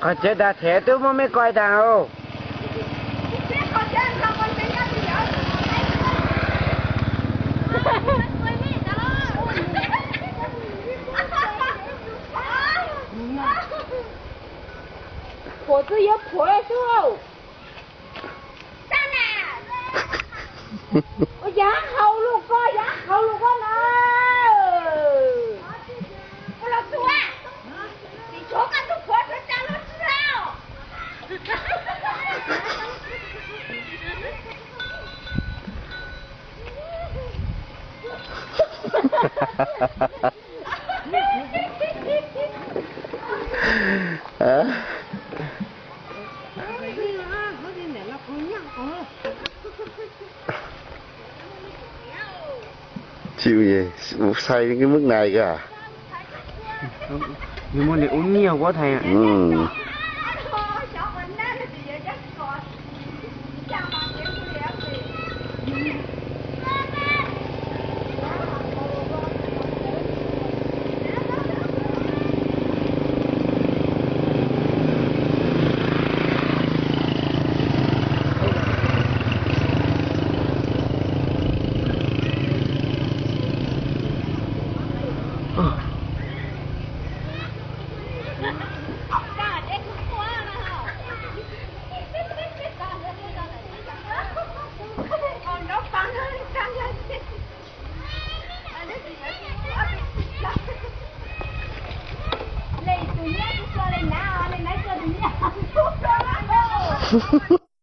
我觉得铁都没怪他哦。脖子要破了时候，上来！我养好了个，养好了个呢。我老师啊，你脚杆都破成长了枝了。chịu gì say đến cái mức này cơ à? Nhưng mà lại uống nhiều quá thầy ạ.